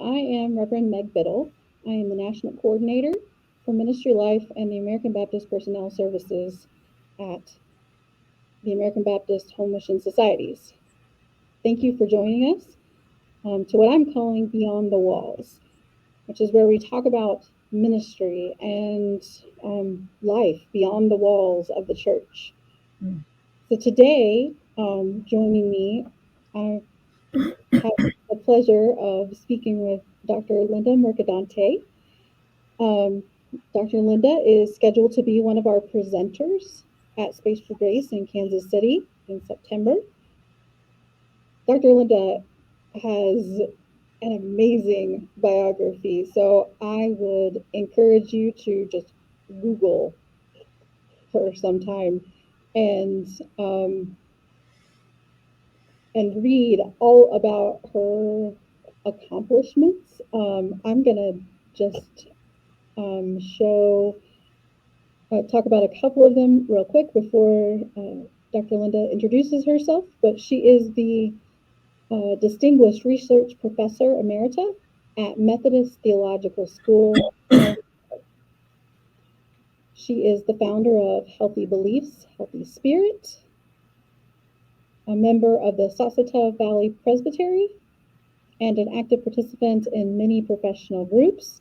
I am Reverend Meg Biddle. I am the National Coordinator for Ministry Life and the American Baptist Personnel Services at the American Baptist Home Mission Societies. Thank you for joining us to what I'm calling Beyond the Walls, which is where we talk about ministry and life beyond the walls of the church. So today, joining me, I have the pleasure of speaking with Dr. Linda Mercadante. Um, Dr. Linda is scheduled to be one of our presenters at Space for Grace in Kansas City in September. Dr. Linda has an amazing biography, so I would encourage you to just Google her sometime and um, and read all about her accomplishments. I'm gonna just show talk about a couple of them real quick before Dr. Linda introduces herself. But she is the Distinguished Research Professor Emerita at Methodist Theological School. She is the founder of Healthy Beliefs, Healthy Spirit, a member of the Sausatov Valley Presbytery, and an active participant in many professional groups,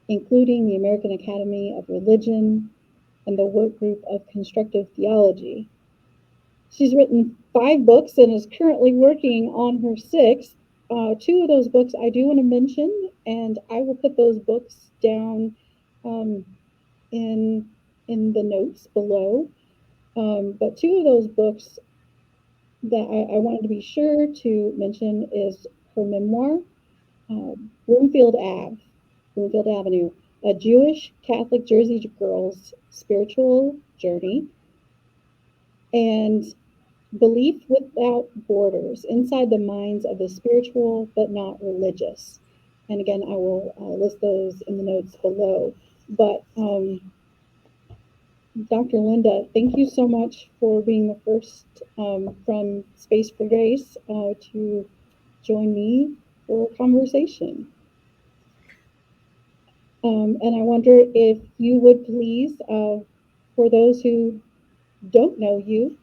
including the American Academy of Religion and the Work Group of Constructive Theology. She's written 5 books and is currently working on her 6th. 2 of those books I do want to mention, and I will put those books down in the notes below. But 2 of those books that I wanted to be sure to mention is her memoir, Bloomfield Avenue, a Jewish Catholic Jersey girl's spiritual journey, and Belief Without Borders, Inside the Minds of the Spiritual but Not Religious. And again, I will list those in the notes below. But Dr. Linda, thank you so much for being the first from Space for Grace to join me for a conversation. And I wonder if you would please, for those who don't know you,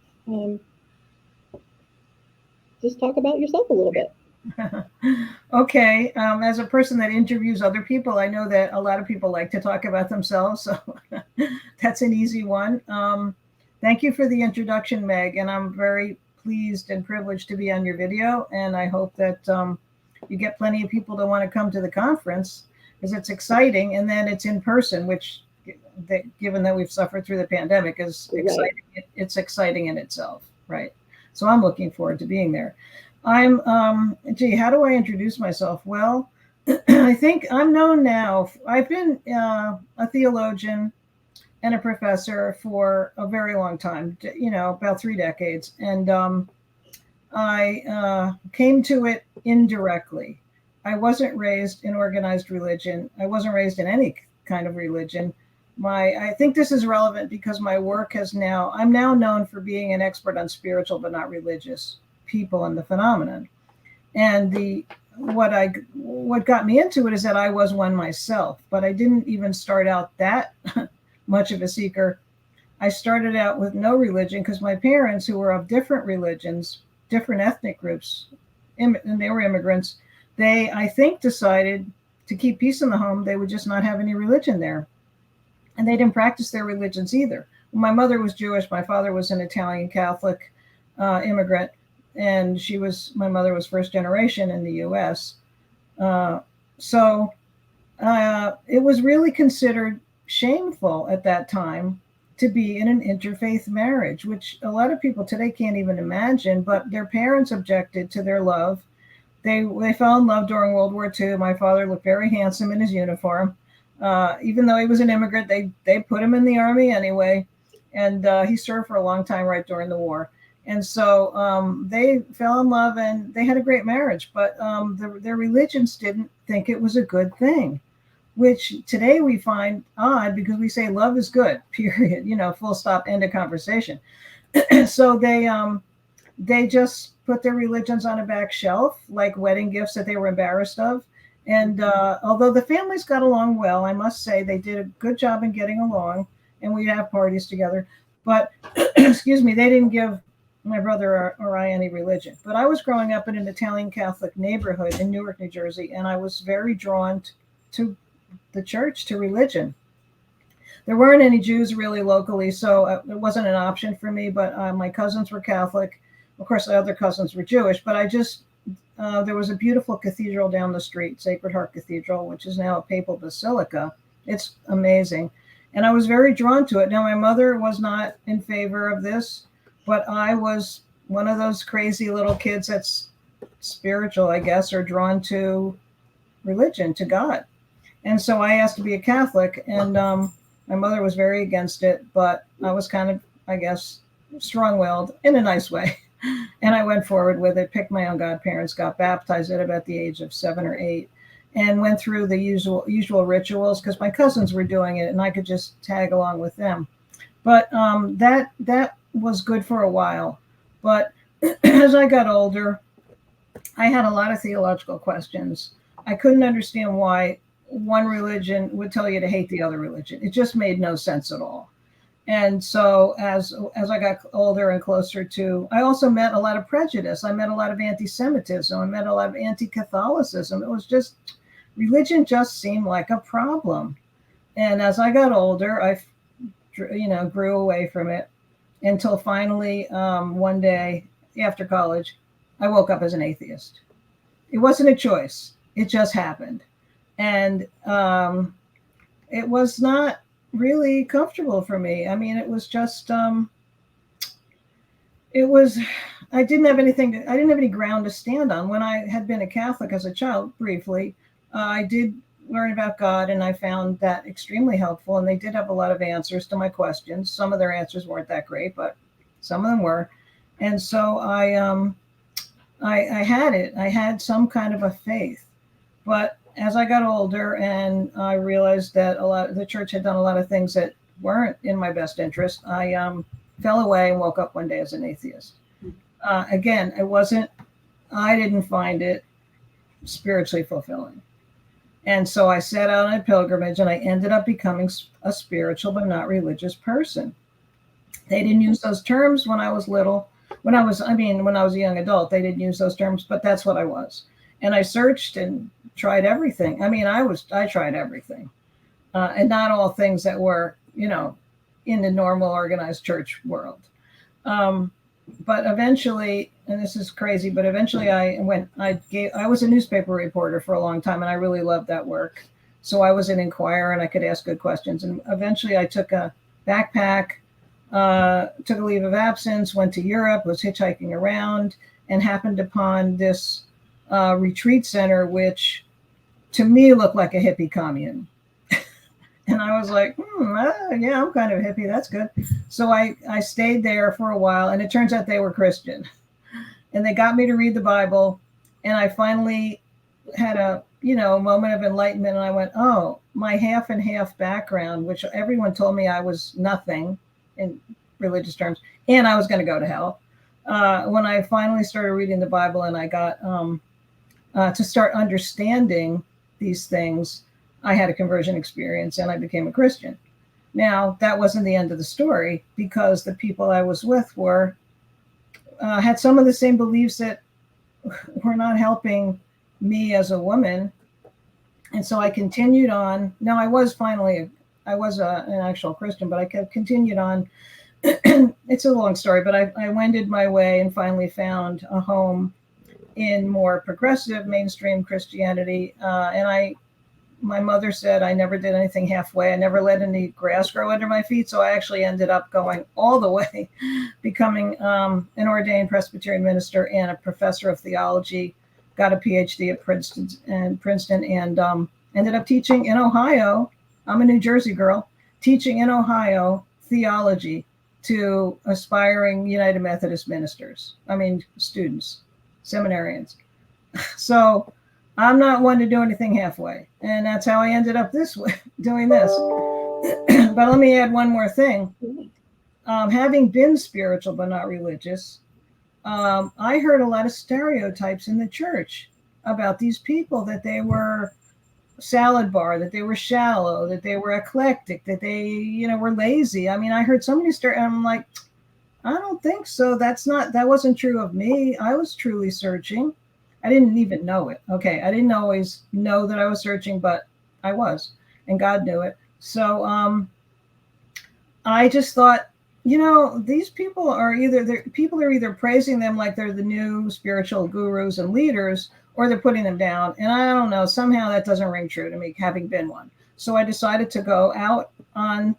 just talk about yourself a little bit. Okay. As a person that interviews other people, I know that a lot of people like to talk about themselves, so that's an easy one. Thank you for the introduction, Meg, and I'm very pleased and privileged to be on your video, and I hope that you get plenty of people to want to come to the conference, because it's exciting, and then it's in person, which, given that we've suffered through the pandemic, is exciting. Right. It's exciting in itself, right? So I'm looking forward to being there. I'm, how do I introduce myself? Well, I think I'm known now. I've been a theologian and a professor for a very long time, about 3 decades. And I came to it indirectly. I wasn't raised in organized religion. I wasn't raised in any kind of religion. I think this is relevant because my work I'm now known for being an expert on spiritual but not religious people and the phenomenon. And what got me into it is that I was one myself, but I didn't even start out that much of a seeker. I started out with no religion because my parents, who were of different religions, different ethnic groups, and they were immigrants, they, I think, decided to keep peace in the home. They would just not have any religion there. And they didn't practice their religions either. My mother was Jewish. My father was an Italian Catholic immigrant. And my mother was first generation in the U.S. So it was really considered shameful at that time to be in an interfaith marriage, which a lot of people today can't even imagine, but their parents objected to their love. They fell in love during World War II. My father looked very handsome in his uniform. Even though he was an immigrant, they put him in the army anyway. And he served for a long time right during the war. And so they fell in love and they had a great marriage, but their religions didn't think it was a good thing, which today we find odd because we say love is good, period, full stop, end of conversation. So they just put their religions on a back shelf, like wedding gifts that they were embarrassed of. And although the families got along well, I must say they did a good job in getting along, and we'd have parties together. But excuse me, they didn't give my brother or I any religion. But I was growing up in an Italian Catholic neighborhood in Newark, New Jersey, and I was very drawn to the church, to religion. There weren't any Jews really locally, so it wasn't an option for me. But my cousins were Catholic. Of course, the other cousins were Jewish. But there was a beautiful cathedral down the street, Sacred Heart Cathedral, which is now a papal basilica. It's amazing. And I was very drawn to it. Now, my mother was not in favor of this, but I was one of those crazy little kids that's spiritual, I guess, or drawn to religion, to God. And so I asked to be a Catholic, and my mother was very against it, but I was kind of, I guess, strong-willed in a nice way. And I went forward with it, picked my own godparents, got baptized at about the age of 7 or 8, and went through the usual rituals because my cousins were doing it and I could just tag along with them. But that was good for a while. But as I got older, I had a lot of theological questions. I couldn't understand why one religion would tell you to hate the other religion. It just made no sense at all. And so as I got older and closer to, I also met a lot of prejudice. I met a lot of anti-Semitism. I met a lot of anti-Catholicism. It was just, religion just seemed like a problem. And as I got older, I, grew away from it until finally one day after college, I woke up as an atheist. It wasn't a choice. It just happened. And it was not really comfortable for me. I mean, it was just, I didn't have any ground to stand on. When I had been a Catholic as a child, briefly, I did learn about God, and I found that extremely helpful. And they did have a lot of answers to my questions. Some of their answers weren't that great, but some of them were. And so I had it. I had some kind of a faith. But as I got older and I realized that the church had done a lot of things that weren't in my best interest, I fell away and woke up one day as an atheist. Again, I didn't find it spiritually fulfilling. And so I set out on a pilgrimage, and I ended up becoming a spiritual but not religious person. They didn't use those terms when I was little. When I was a young adult, they didn't use those terms, but that's what I was. And I searched and tried everything. I mean, I tried everything, and not all things that were, in the normal organized church world. But eventually, and this is crazy, but eventually I was a newspaper reporter for a long time, and I really loved that work. So I was an inquirer, and I could ask good questions. And eventually I took a backpack, took a leave of absence, went to Europe, was hitchhiking around, and happened upon this retreat center, which to me looked like a hippie commune. And I was like, yeah, I'm kind of a hippie. That's good. So I stayed there for a while, and it turns out they were Christian. And they got me to read the Bible. And I finally had a moment of enlightenment. And I went, oh, my half and half background, which everyone told me I was nothing in religious terms, and I was going to go to hell. When I finally started reading the Bible and I got to start understanding these things, I had a conversion experience and I became a Christian. Now, that wasn't the end of the story, because the people I was with had some of the same beliefs that were not helping me as a woman. And so I continued on. Now, I was an actual Christian, but I continued on. It's a long story, but I wended my way and finally found a home in more progressive mainstream Christianity. My mother said I never did anything halfway. I never let any grass grow under my feet. So I actually ended up going all the way, becoming an ordained Presbyterian minister and a professor of theology, got a PhD at Princeton, and ended up teaching in Ohio. I'm a New Jersey girl, teaching in Ohio theology to aspiring United Methodist students, seminarians. So I'm not one to do anything halfway. And that's how I ended up doing this. But let me add one more thing. Having been spiritual but not religious, I heard a lot of stereotypes in the church about these people, that they were salad bar, that they were shallow, that they were eclectic, that they, were lazy. I mean, I heard somebody start, and I'm like, I don't think so. That wasn't true of me. I was truly searching. I didn't even know it. Okay. I didn't always know that I was searching, but I was, and God knew it. So, I just thought, these people are either praising them like they're the new spiritual gurus and leaders, or they're putting them down. And I don't know, somehow that doesn't ring true to me, having been one. So I decided to go out on,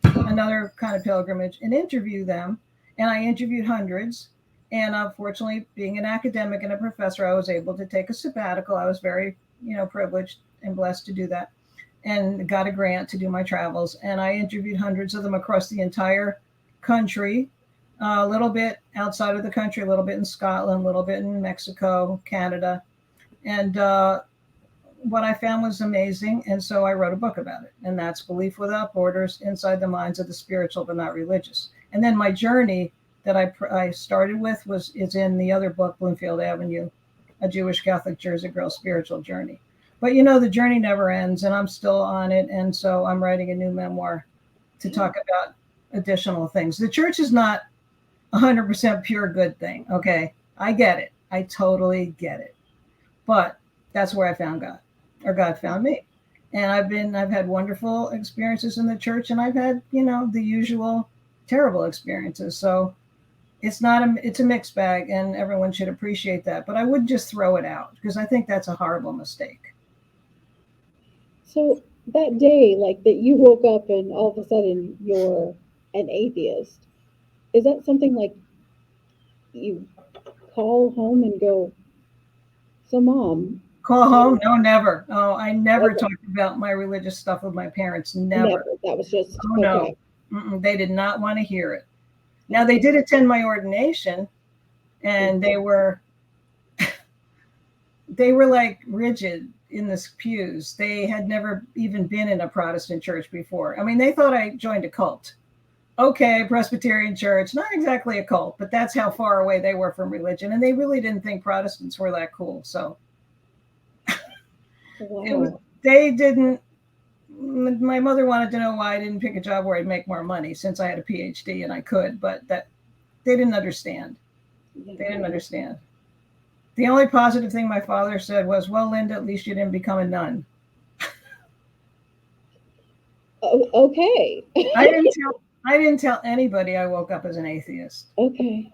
another kind of pilgrimage and interview them. And I interviewed hundreds. And unfortunately, being an academic and a professor, I was able to take a sabbatical. I was very, privileged and blessed to do that, and got a grant to do my travels. And I interviewed hundreds of them across the entire country, a little bit outside of the country, a little bit in Scotland, a little bit in Mexico, Canada. And what I found was amazing. And so I wrote a book about it. And that's Belief Without Borders, Inside the Minds of the Spiritual But Not Religious. And then my journey that I started with is in the other book, Bloomfield Avenue, A Jewish Catholic Jersey Girl's Spiritual Journey. But the journey never ends, and I'm still on it. And so I'm writing a new memoir to talk about additional things. The church is not 100% pure good thing. Okay. I get it. I totally get it. But that's where I found God, or God found me. And I've had wonderful experiences in the church, and I've had, the usual terrible experiences. So it's a mixed bag, and everyone should appreciate that. But I wouldn't just throw it out, because I think that's a horrible mistake. So that day, like that you woke up and all of a sudden you're an atheist, is that something like you call home and go, so mom? Call home? No, never. Oh, I never talked about my religious stuff with my parents. Never. That was just, oh, no. They did not want to hear it. Now, they did attend my ordination, and they were like rigid in the pews. They had never even been in a Protestant church before. I mean, they thought I joined a cult. Okay, Presbyterian church, not exactly a cult, but that's how far away they were from religion. And they really didn't think Protestants were that cool. So wow. They didn't. My mother wanted to know why I didn't pick a job where I'd make more money, since I had a PhD and I could, but that they didn't understand. They didn't understand. The only positive thing my father said was, well, Linda, at least you didn't become a nun. Oh, okay. I didn't tell anybody I woke up as an atheist. Okay.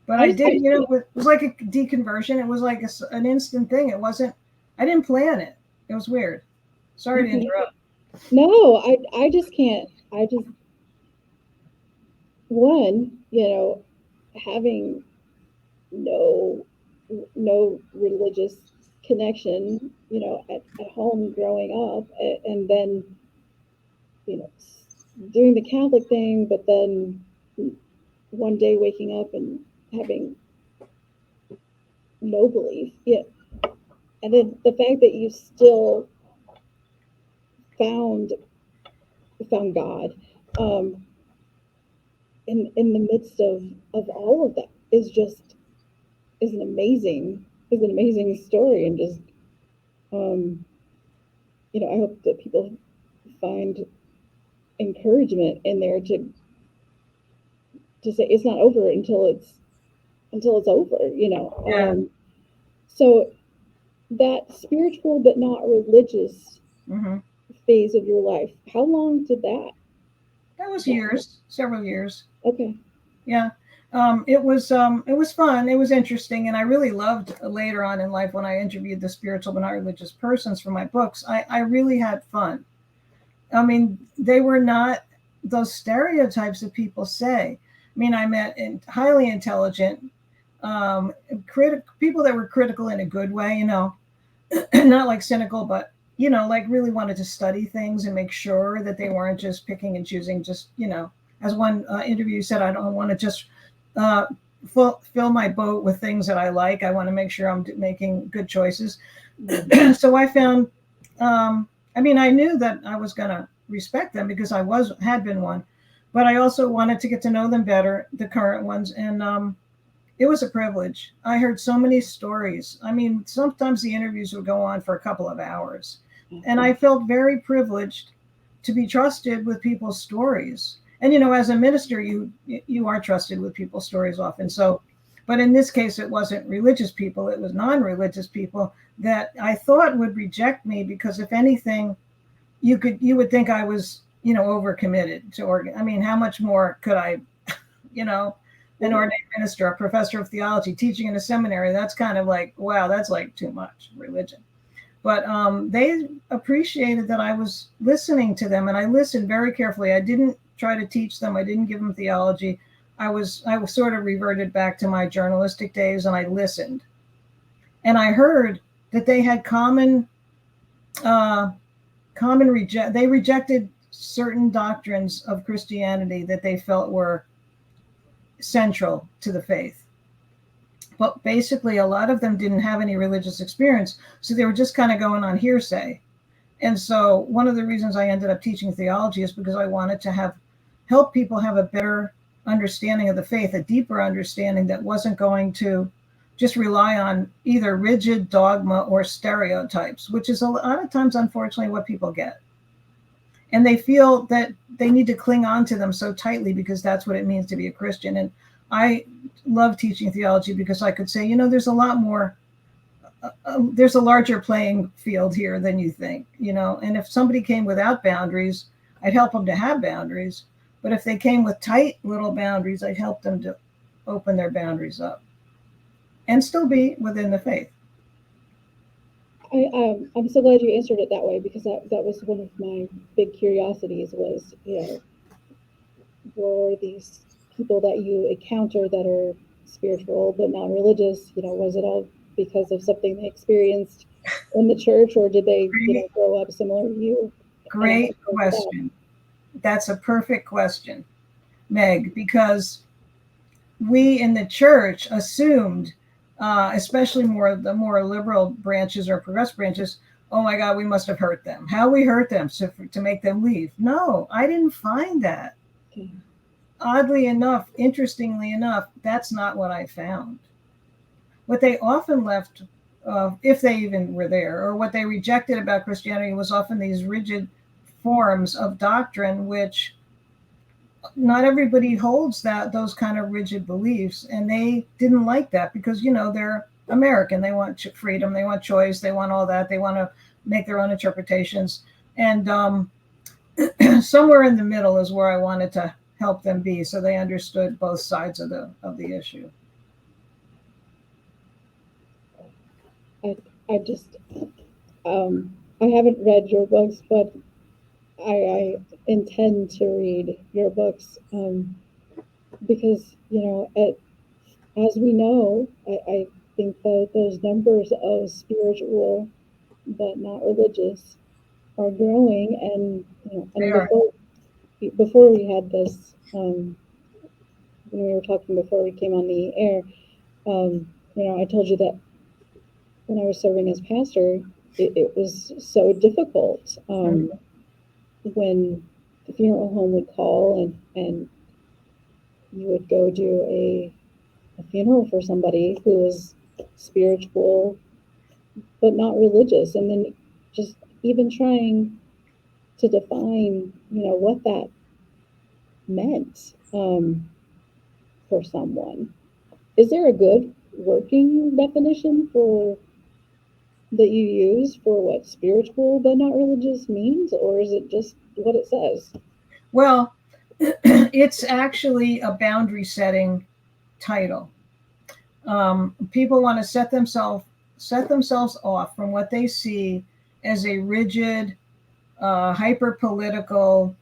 But I did, it was like a deconversion. It was like an instant thing. It wasn't, I didn't plan it. It was weird. Sorry to interrupt. No, I just can't. Having no religious connection, at home growing up, and then, doing the Catholic thing, but then one day waking up and having no belief. Yeah. And then the fact that you still found God, in the midst of all of that is an amazing story. And just, I hope that people find encouragement in there to say it's not over until it's over, Yeah. So that spiritual but not religious phase of your life, how long did that? That was years, several years. Okay. Yeah. It was fun. It was interesting. And I really loved later on in life, when I interviewed the spiritual but not religious persons for my books, I really had fun. I mean, they were not those stereotypes that people say. I mean, I met highly intelligent, people that were critical in a good way, not like cynical, but, like really wanted to study things and make sure that they weren't just picking and choosing, just, as one interview said, I don't want to just fill my boat with things that I like. I want to make sure I'm making good choices. So I found, I knew that I was going to respect them because I had been one, but I also wanted to get to know them better, the current ones. And It was a privilege. I heard so many stories. I mean, sometimes the interviews would go on for a couple of hours. And I felt very privileged to be trusted with people's stories. And as a minister, you are trusted with people's stories often. So, but in this case, it wasn't religious people, it was non-religious people that I thought would reject me because if anything, you would think I was, overcommitted to organ. I mean, how much more could I, an ordained minister, a professor of theology, teaching in a seminary, that's kind of like, wow, that's like too much religion. But they appreciated that I was listening to them, and I listened very carefully. I didn't try to teach them. I didn't give them theology. I was sort of reverted back to my journalistic days, and I listened. And I heard that they had they rejected certain doctrines of Christianity that they felt were central to the faith. But basically, a lot of them didn't have any religious experience, so they were just kind of going on hearsay. And so one of the reasons I ended up teaching theology is because I wanted to help people have a better understanding of the faith, a deeper understanding that wasn't going to just rely on either rigid dogma or stereotypes, which is a lot of times, unfortunately, what people get. And they feel that they need to cling on to them so tightly because that's what it means to be a Christian. And I love teaching theology because I could say, there's a lot more, there's a larger playing field here than you think, and if somebody came without boundaries, I'd help them to have boundaries. But if they came with tight little boundaries, I'd help them to open their boundaries up and still be within the faith. I'm so glad you answered it that way because that was one of my big curiosities was, were these people that you encounter that are spiritual but not religious, was it all because of something they experienced in the church, or did they, grow up similar to you? Great question. That's a perfect question, Meg, because we in the church assumed, especially the more liberal branches or progressive branches, oh my God, we must have hurt them. How we hurt them to make them leave? No, I didn't find that. Okay. Oddly enough, interestingly enough, that's not what I found. What they often left, if they even were there, or what they rejected about Christianity was often these rigid forms of doctrine, which not everybody holds those kind of rigid beliefs. And they didn't like that because, they're American. They want freedom. They want choice. They want all that. They want to make their own interpretations. And somewhere in the middle is where I wanted to help them be, so they understood both sides of the issue. I just I haven't read your books, but I intend to read your books because as we know, I think that those numbers of spiritual but not religious are growing, and before we had this, when we were talking before we came on the air, I told you that when I was serving as pastor, it was so difficult when the funeral home would call and you would go do a funeral for somebody who was spiritual but not religious, and then just even trying to define, what that meant for someone. Is there a good working definition that you use for what spiritual but not religious means, or is it just what it says? Well, it's actually a boundary setting title. People want to set themselves off from what they see as a rigid, hyper-political,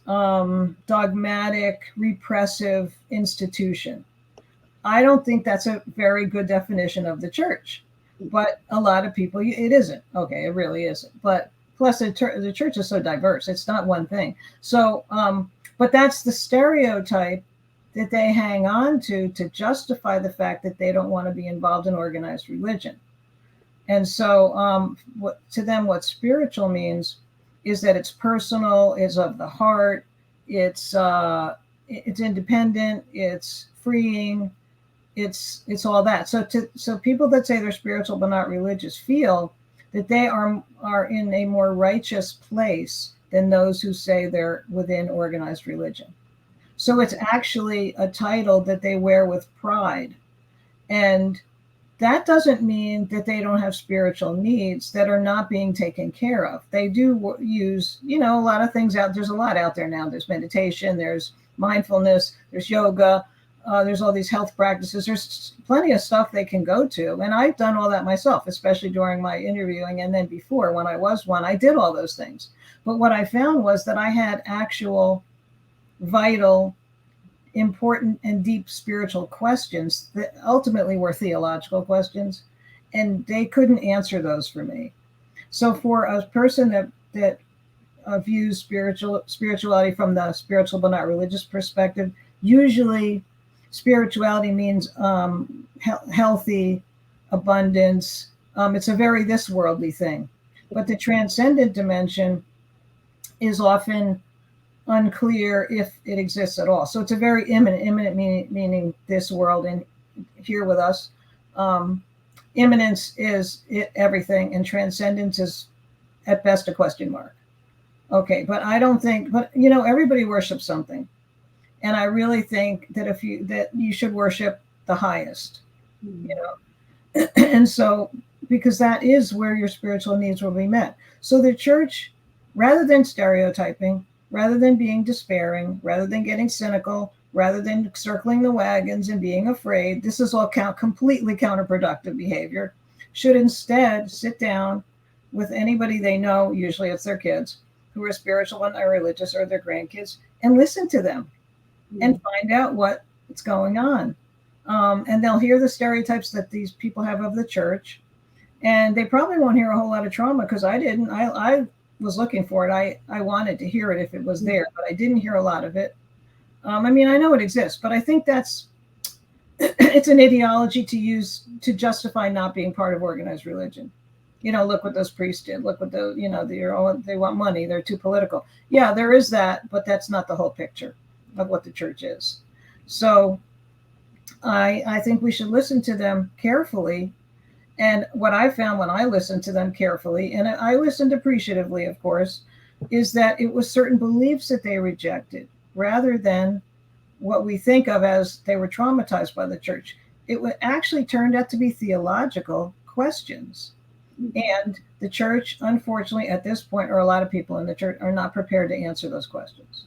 dogmatic, repressive institution. I don't think that's a very good definition of the church, but a lot of people, it isn't. Okay, it really isn't. But plus the church is so diverse. It's not one thing. So, but that's the stereotype that they hang on to justify the fact that they don't want to be involved in organized religion. And so to them, what spiritual means is that it's personal, is of the heart, it's independent, it's freeing, it's all that. So people that say they're spiritual but not religious feel that they are in a more righteous place than those who say they're within organized religion. So it's actually a title that they wear with pride. And that doesn't mean that they don't have spiritual needs that are not being taken care of. They do use, a lot of things out. There's a lot out there now. There's meditation, there's mindfulness, there's yoga, there's all these health practices. There's plenty of stuff they can go to. And I've done all that myself, especially during my interviewing. And then before, when I was one, I did all those things. But what I found was that I had actual vital, important, and deep spiritual questions that ultimately were theological questions, and they couldn't answer those for me. So for a person that views spirituality from the spiritual but not religious perspective, usually spirituality means healthy abundance. It's a very this worldly thing, but the transcendent dimension is often unclear if it exists at all. So it's a very immanent meaning this world and here with us. Immanence is everything, and transcendence is at best a question mark. Okay, but I don't think, but everybody worships something. And I really think that you should worship the highest, and so, because that is where your spiritual needs will be met. So the church, rather than stereotyping, rather than being despairing, rather than getting cynical, rather than circling the wagons and being afraid, this is all completely counterproductive behavior, should instead sit down with anybody they know, usually it's their kids, who are spiritual and are religious, or their grandkids, and listen to them and find out what's going on. And they'll hear the stereotypes that these people have of the church, and they probably won't hear a whole lot of trauma, because I didn't. I was looking for it. I wanted to hear it if it was there, but I didn't hear a lot of it. I know it exists, but I think it's an ideology to use to justify not being part of organized religion. Look what those priests did. Look what they want money. They're too political. Yeah, there is that, but that's not the whole picture of what the church is. So I think we should listen to them carefully. And what I found when I listened to them carefully, and I listened appreciatively, of course, is that it was certain beliefs that they rejected rather than what we think of as they were traumatized by the church. It actually turned out to be theological questions. And the church, unfortunately, at this point, or a lot of people in the church, are not prepared to answer those questions.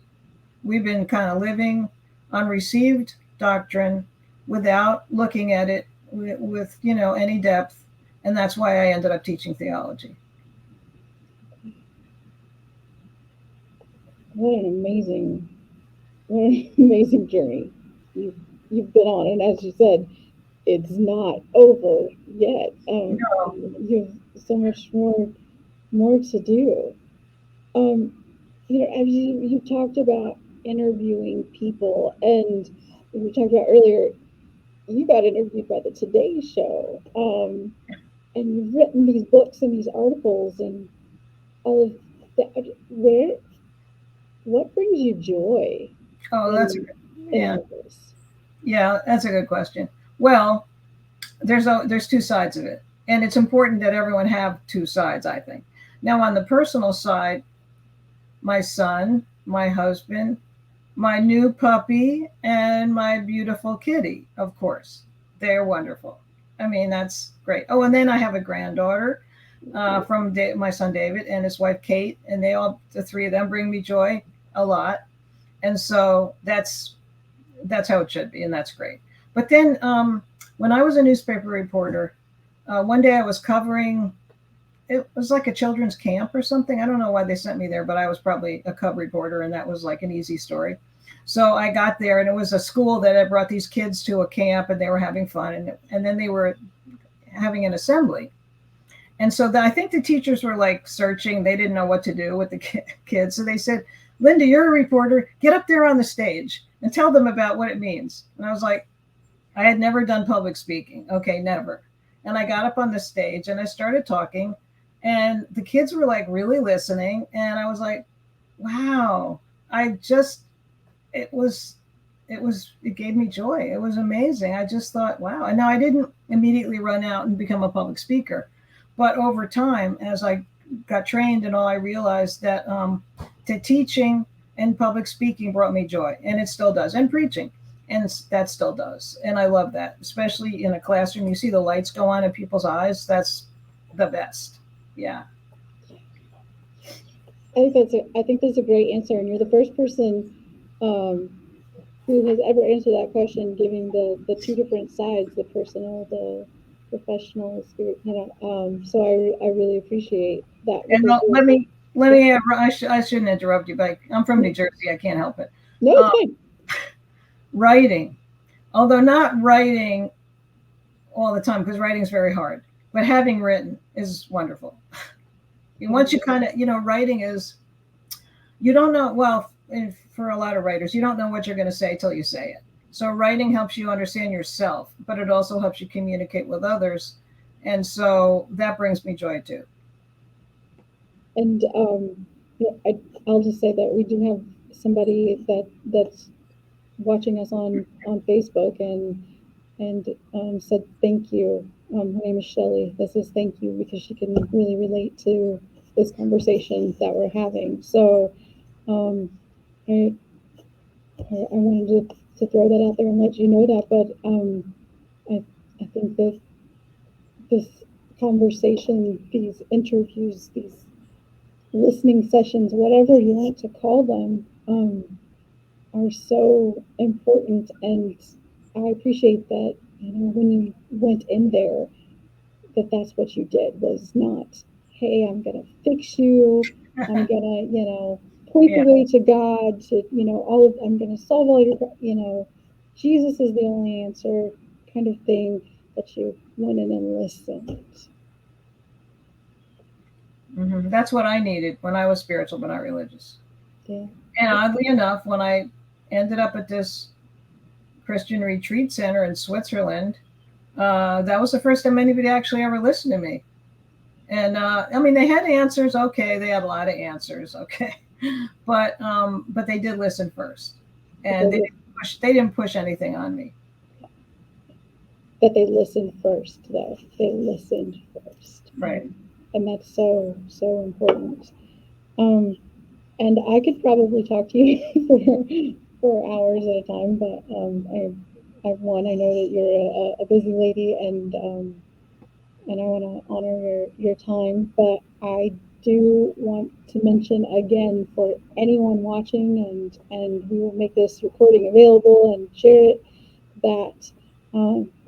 We've been kind of living on received doctrine without looking at it with any depth. And that's why I ended up teaching theology. What an amazing journey you've been on. And as you said, it's not over yet. No. You have so much more to do. As you talked about interviewing people, and we talked about earlier, you got interviewed by the Today Show, and you've written these books and these articles and all of that. What brings you joy? Oh, that's that's a good question. Well, there's two sides of it, and it's important that everyone have two sides, I think. Now, on the personal side, my son, my husband, my new puppy, and my beautiful kitty, of course. They're wonderful. That's great. Oh, and then I have a granddaughter from my son David and his wife Kate, and the three of them bring me joy a lot. And so that's how it should be, and that's great. But then when I was a newspaper reporter, one day I was covering, it was like a children's camp or something. I don't know why they sent me there, but I was probably a cub reporter, and that was like an easy story. So I got there, and it was a school that had brought these kids to a camp, and they were having fun. And then they were having an assembly. And so I think the teachers were like searching. They didn't know what to do with the kids. So they said, Linda, you're a reporter. Get up there on the stage and tell them about what it means. And I was like, I had never done public speaking. Okay, never. And I got up on the stage and I started talking, and the kids were like really listening. And I was like, wow, it it gave me joy. It was amazing. I just thought, wow. And now I didn't immediately run out and become a public speaker, but over time, as I got trained and all, I realized that the teaching and public speaking brought me joy, and it still does, and preaching, and that still does, and I love that, especially in a classroom. You see the lights go on in people's eyes. That's the best. Yeah. I think that's a great answer, and you're the first person who has ever answered that question, giving the two different sides, the personal, the professional, spirit. So I really appreciate that. And I shouldn't interrupt you, but I'm from New Jersey. I can't help it. No, it's fine. Writing, although not writing all the time, because writing is very hard, but having written is wonderful. Once you kind of, writing is, you don't know, well, for a lot of writers, you don't know what you're going to say till you say it. So writing helps you understand yourself, but it also helps you communicate with others. And so that brings me joy too. And I'll just say that we do have somebody that's watching us on Facebook and said thank you. Her name is Shelly. This is thank you because she can really relate to this conversation that we're having. So I wanted to throw that out there and let you know that. But I think that this conversation, these interviews, these listening sessions, whatever you want to call them, are so important. And I appreciate that, when you went in there, that's what you did, was not, hey, I'm going to fix you. I'm going to, point the way to God, to, I'm going to solve all your, Jesus is the only answer kind of thing, that you went in and listened. Mm-hmm. That's what I needed when I was spiritual but not religious. Yeah. And oddly enough, when I ended up at this Christian retreat center in Switzerland, that was the first time anybody actually ever listened to me. And they had answers. Okay, they had a lot of answers. Okay, but they did listen first, and they didn't push anything on me. That they listened first, though. They listened first. Right. And that's so important. And I could probably talk to you for hours at a time, but I know that you're a busy lady, and I want to honor your time. But I do want to mention again, for anyone watching, and we will make this recording available and share it, that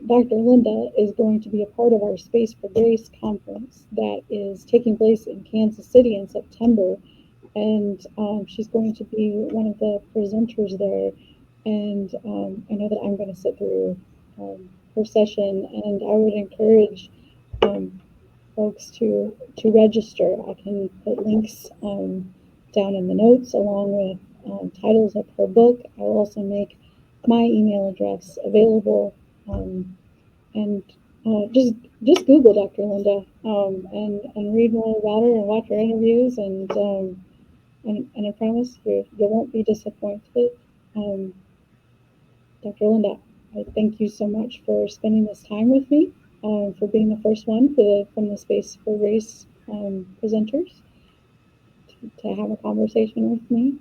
Dr. Linda is going to be a part of our Space for Grace conference that is taking place in Kansas City in September. And she's going to be one of the presenters there. And I know that I'm going to sit through her session, and I would encourage folks to register. I can put links down in the notes, along with titles of her book. I will also make my email address available, and just Google Dr. Linda, and read more about her and watch her interviews, and I promise you won't be disappointed. Dr. Linda, I thank you so much for spending this time with me, for being the first one from the Space for Grace presenters to have a conversation with me.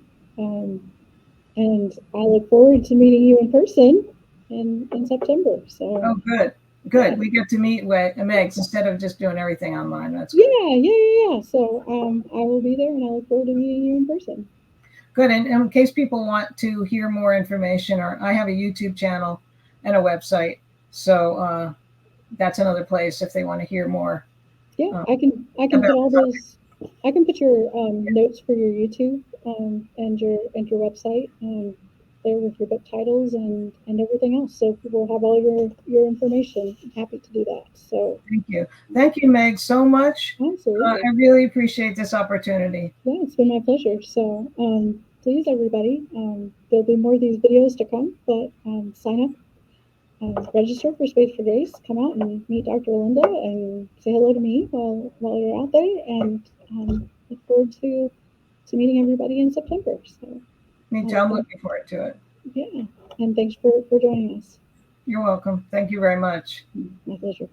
And I look forward to meeting you in person in September. So. Oh, good. Yeah. We get to meet with Meg instead of just doing everything online. That's good. Yeah. So I will be there, and I look forward to meeting you in person. Good. And in case people want to hear more information, or I have a YouTube channel and a website, so that's another place if they want to hear more. Yeah, I can put all those. I can put your notes for your YouTube and your website there with your book titles and everything else, so people have all your information. I'm happy to do that. So thank you, Meg, so much. Absolutely. I really appreciate this opportunity. Yeah, it's been my pleasure. So please, everybody, there'll be more of these videos to come, but sign up, register for Space for Grace, come out and meet Dr. Linda and say hello to me while you're out there, and look forward to meeting everybody in September. So me too. I'm looking forward to it. Yeah. And thanks for joining us. You're welcome. Thank you very much. My pleasure.